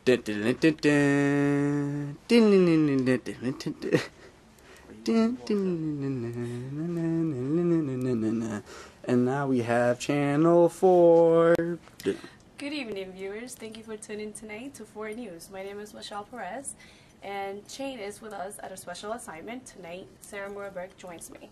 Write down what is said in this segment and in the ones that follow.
And now we have channel 4. Good evening, viewers. Thank you for tuning in tonight to 4 News. My name is Michelle Perez, and Shane is with us at a special assignment tonight. Sarah Moore-Burke joins me.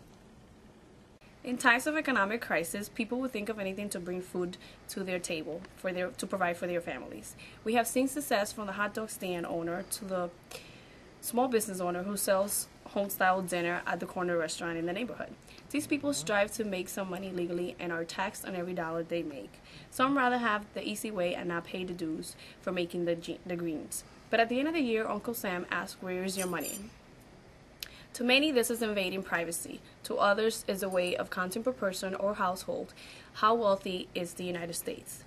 In times of economic crisis, people will think of anything to bring food to their table to provide for their families. We have seen success from the hot dog stand owner to the small business owner who sells home-style dinner at the corner restaurant in the neighborhood. These people strive to make some money legally and are taxed on every dollar they make. Some rather have the easy way and not pay the dues for making the greens. But at the end of the year, Uncle Sam asks, "Where is your money?" To many, this is invading privacy. To others, it's a way of counting per person or household how wealthy is the United States.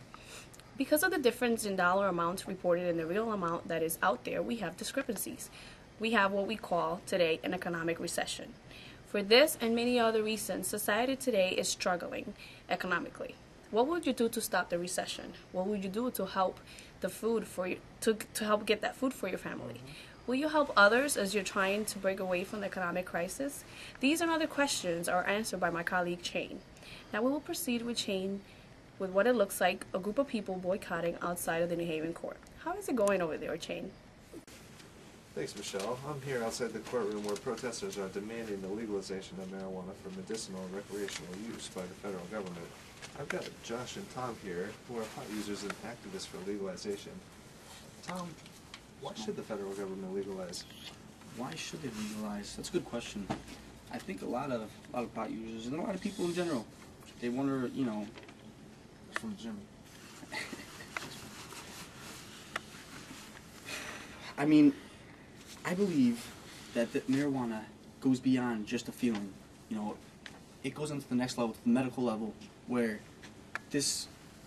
Because of the difference in dollar amounts reported and the real amount that is out there, we have discrepancies. We have what we call today an economic recession. For this and many other reasons, society today is struggling economically. What would you do to stop the recession? What would you do to help the food for you, to help get that food for your family? Will you help others as you're trying to break away from the economic crisis? These and other questions are answered by my colleague Shane. Now we will proceed with Shane with what it looks like a group of people boycotting outside of the New Haven court. How is it going over there, Shane? Thanks, Michelle. I'm here outside the courtroom where protesters are demanding the legalization of marijuana for medicinal and recreational use by the federal government. I've got Josh and Tom here, who are pot users and activists for legalization. Tom, why should the federal government legalize? Why should they legalize? That's a good question. I think a lot of pot users and a lot of people in general, they wonder, From Jimmy. I mean, I believe that marijuana goes beyond just a feeling. It goes into the next level, to the medical level, where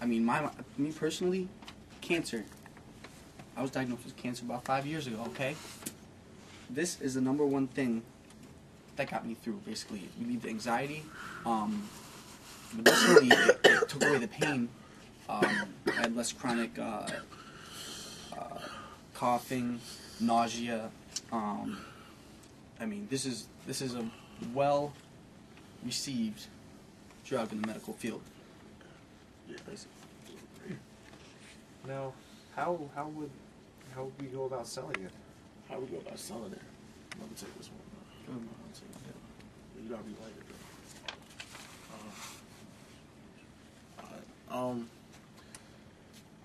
me personally, cancer. I was diagnosed with cancer about 5 years ago, okay? This is the number one thing that got me through, basically. It relieved the anxiety. Medicinally, it took away the pain. I had less chronic coughing, nausea. This is a well-received drug in the medical field. Now, how would we go about selling it? How we go about selling it? Let me take this one. You gotta relight it though.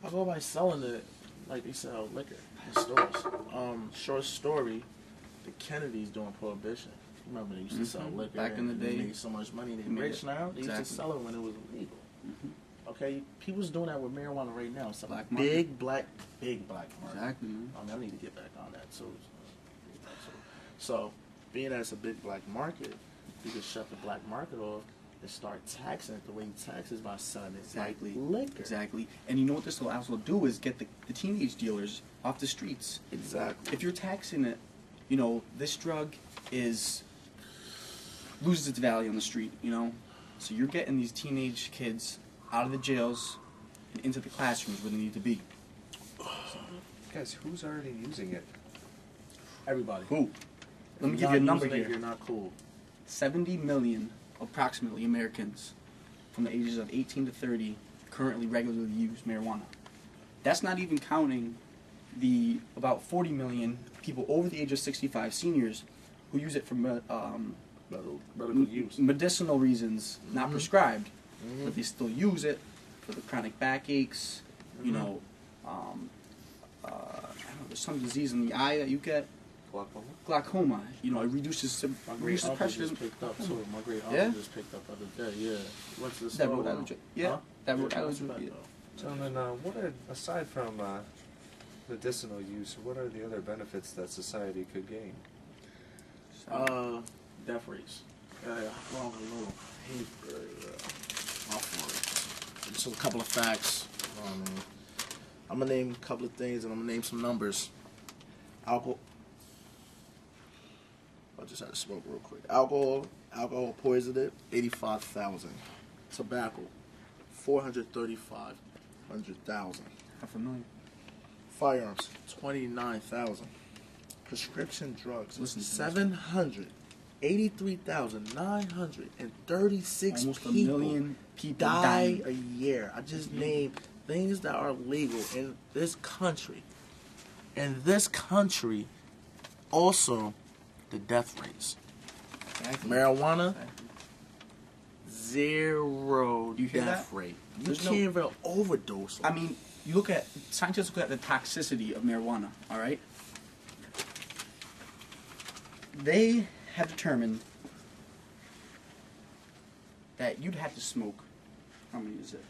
I go by selling it like they sell liquor in stores. Short story, the Kennedys during Prohibition. Remember they used to sell liquor back in the day. They made so much money. They rich now. They used to sell it when it was illegal. Okay, people's doing that with marijuana right now. It's a big black market. Exactly, man. I need to get back on that too. So, being that it's a big black market, you can shut the black market off and start taxing it the way you tax is by selling it like liquor. Exactly. And you know what this will also do is get the teenage dealers off the streets. Exactly. If you're taxing it, this drug loses its value on the street, So you're getting these teenage kids out of the jails and into the classrooms where they need to be. Guys, who's already using it? Everybody. Who? Let me give you a number here. You're not cool. 70 million, approximately, Americans from the ages of 18 to 30 currently regularly use marijuana. That's not even counting the about 40 million people over the age of 65, seniors, who use it for medical use. Medicinal reasons, not prescribed, but they still use it for the chronic backaches. There's some disease in the eye that you get. Glaucoma. It reduces pressure. Just picked up too. My great uncle just picked up the other day. Yeah, went to the store. That Rhode Island. Gentlemen, what are, aside from medicinal use, what are the other benefits that society could gain? Death rates. Wrong a little paper. Just a couple of facts. I'm gonna name a couple of things and I'm gonna name some numbers. Alcohol. I just had to smoke real quick. Alcohol poisoning, 85,000. Tobacco, 435,000. $500,000. Firearms, 29,000. Prescription drugs, Listen to this. 783,936 Almost a people million people die dying. a year. I just named things that are legal in this country. In this country, also the death rates. Exactly. Marijuana, Exactly. 0 You hear death that? rate. You There's can't even overdose. I mean, you look at scientists look at the toxicity of marijuana. All right, they have determined that you'd have to smoke. How many is it?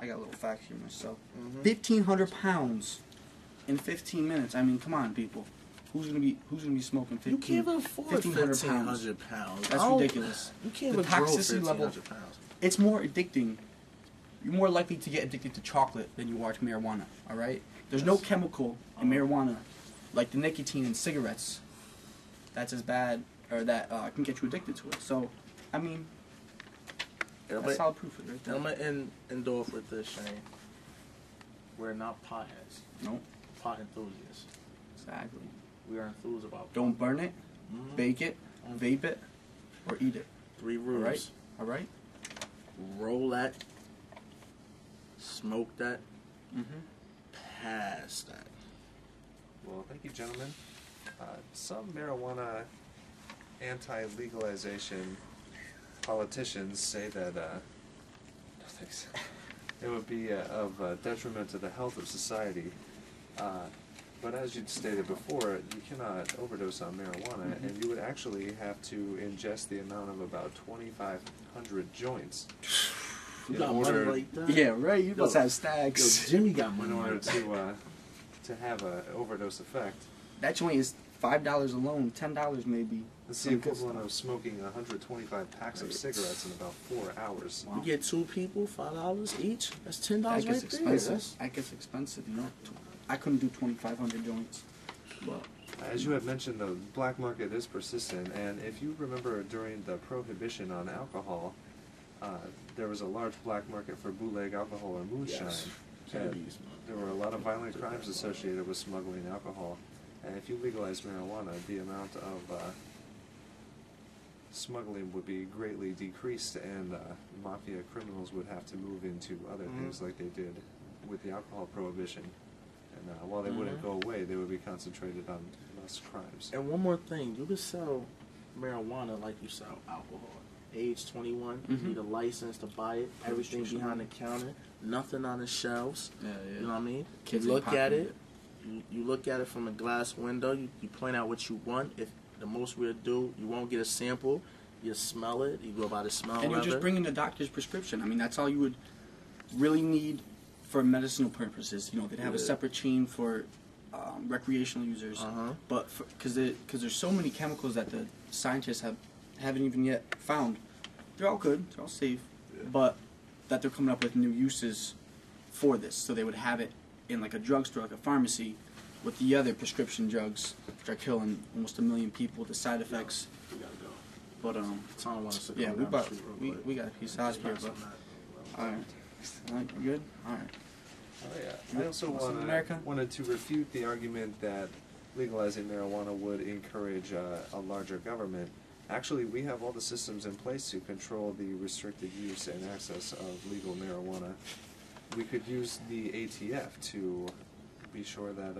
I got a little fact here myself. 1,500 pounds in 15 minutes. I mean, come on, people. Who's gonna be smoking 15? You can't even afford 1,500 pounds. That's ridiculous. You can't The even grow toxicity level. 1,500 pounds. It's more addicting. You're more likely to get addicted to chocolate than you are to marijuana. All right. There's no chemical in marijuana like the nicotine in cigarettes. That's as bad, or that can get you addicted to it. So, I mean, that's solid proof of it right there. I'm gonna end off with this, Shane. We're not potheads. Nope. Pot enthusiasts. Exactly. We are enthused about. Don't burn it, Mhm. bake it, vape it, or eat it. 3 All rules. right. All right. Roll that. Smoke that. Mm-hmm. Pass that. Well, thank you, gentlemen. Some marijuana anti-legalization politicians say that no thanks. It would be of detriment to the health of society. But as you stated before, you cannot overdose on marijuana, and you would actually have to ingest the amount of about 2,500 joints You in got order, money like that? Yeah, right. You must have Yo, stacks. Jimmy got money in order like that. to have an overdose effect. That joint is $5 alone, $10 maybe. It's the Some good equivalent stuff. of smoking 125 packs of cigarettes in about 4 hours. Wow. You get 2 people, $5 each. That's $10 That right gets there. expensive. That's- That gets expensive, you know. I couldn't do 2,500 joints. But As you had mentioned, the black market is persistent, and if you remember during the prohibition on alcohol, there was a large black market for bootleg alcohol or moonshine. Yes. And there were a lot of violent crimes associated with smuggling alcohol, and if you legalize marijuana, the amount of smuggling would be greatly decreased, and mafia criminals would have to move into other things like they did with the alcohol prohibition. And while they wouldn't go away, they would be concentrated on less crimes. And one more thing, you could sell marijuana like you sell alcohol. Age 21, you need a license to buy it. Everything behind the counter, nothing on the shelves. yeah. You know what I mean? Kids you ain't look at popping it. You look at it from a glass window. You point out what you want. If the most we'll do, you won't get a sample. You smell it. You go by the smell. And you're of just it. bringing the doctor's prescription. I mean, that's all you would really need for medicinal purposes. You know, they'd have a separate chain for recreational users. But because there's so many chemicals that the scientists haven't even yet found. They're all good. They're all safe. But that they're coming up with new uses for this. So they would have it in like a drugstore, like a pharmacy, with the other prescription drugs, which are killing almost 1 million people, the side effects. We gotta go. But Tom wants to yeah, come we down the bought street real quick. we got a piece out here, but all right. You good? All right. Oh, yeah. I also What's in America? wanted to refute the argument that legalizing marijuana would encourage a larger government. Actually, we have all the systems in place to control the restricted use and access of legal marijuana. We could use the ATF to be sure that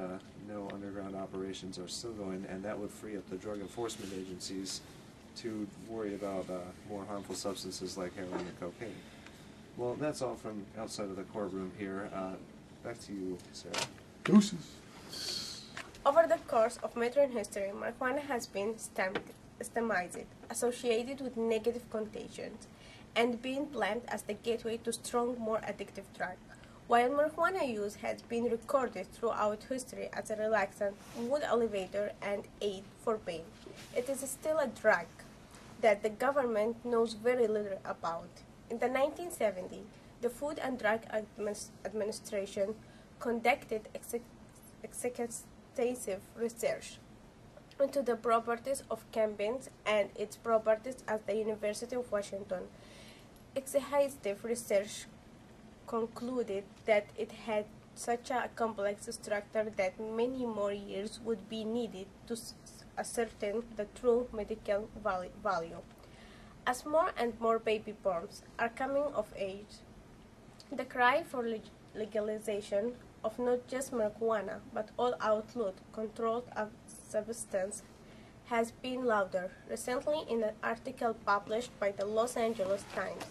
no underground operations are still going, and that would free up the drug enforcement agencies to worry about more harmful substances like heroin and cocaine. Well, that's all from outside of the courtroom here. Back to you, Sarah. Deuces. Over the course of modern history, marijuana has been stigmatized, associated with negative connotations, and being blamed as the gateway to strong, more addictive drug. While marijuana use has been recorded throughout history as a relaxant, mood elevator, and aid for pain, it is still a drug that the government knows very little about. In the 1970s, the Food and Drug Administration conducted extensive research into the properties of cannabis and its properties at the University of Washington. Exhaustive research concluded that it had such a complex structure that many more years would be needed to ascertain the true medical value. As more and more baby boomers are coming of age, the cry for legalization of not just marijuana but all outlaw controlled substance has been louder. Recently, in an article published by the Los Angeles Times,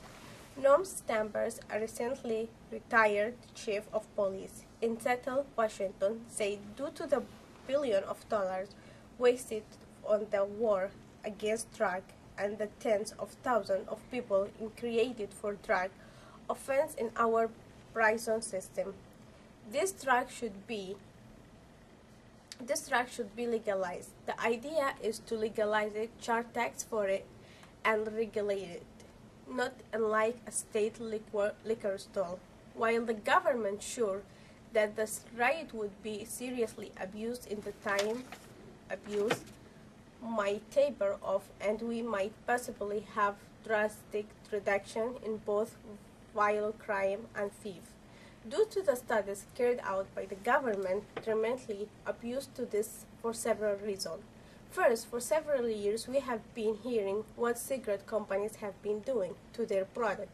Norm Stampers, a recently retired chief of police in Seattle, Washington, said due to the billions of dollars wasted on the war against drug and the tens of thousands of people created for drug offense in our prison system, this drug should be legalized. The idea is to legalize it, charge tax for it, and regulate it, not unlike a state liquor store. While the government sure that this right would be seriously abused in the time abuse might taper off and we might possibly have drastic reduction in both violent crime and theft. Due to the studies carried out by the government, tremendously abused to this for several reasons. First, for several years we have been hearing what cigarette companies have been doing to their product.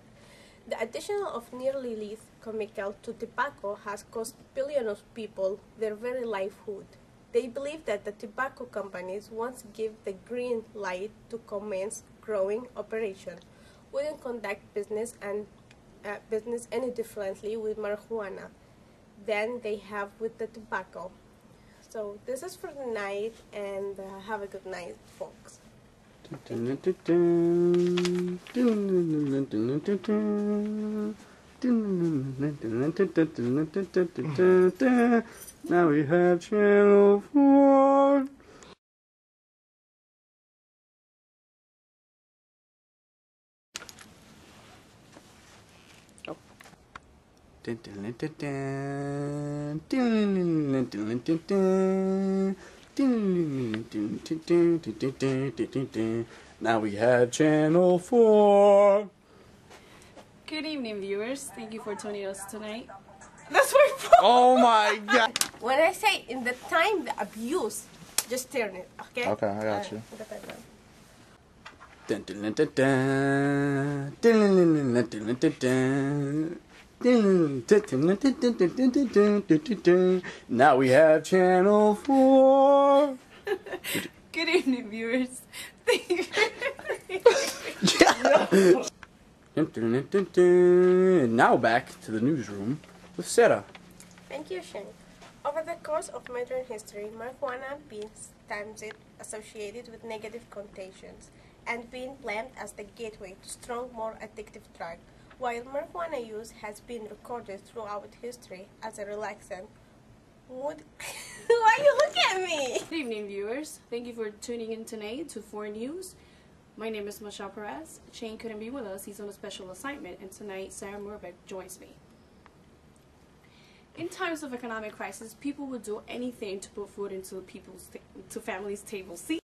The addition of nearly lethal chemical to tobacco has cost billions of people their very livelihood. They believe that the tobacco companies, once give the green light to commence growing operation, wouldn't conduct business any differently with marijuana than they have with the tobacco. So this is for the night, and have a good night, folks. Now we have Channel 4. Now we have Channel 4. Good evening, viewers. Thank you for tuning us tonight. That's my fault. Oh my God. When I say in the time the abuse, just turn it, okay? Okay, I got you. Now we have Channel 4. Good evening, viewers. Thank you. And now back to the newsroom with Sarah. Thank you, Shane. Over the course of modern history, marijuana being sometimes associated with negative connotations and being blamed as the gateway to strong, more addictive drug. While marijuana use has been recorded throughout history as a relaxant, why you look at me? Good evening, viewers. Thank you for tuning in tonight to 4 News. My name is Michelle Perez. Shane couldn't be with us. He's on a special assignment, and tonight Sarah Murbeck joins me. In times of economic crisis, people will do anything to put food into families' tables. See?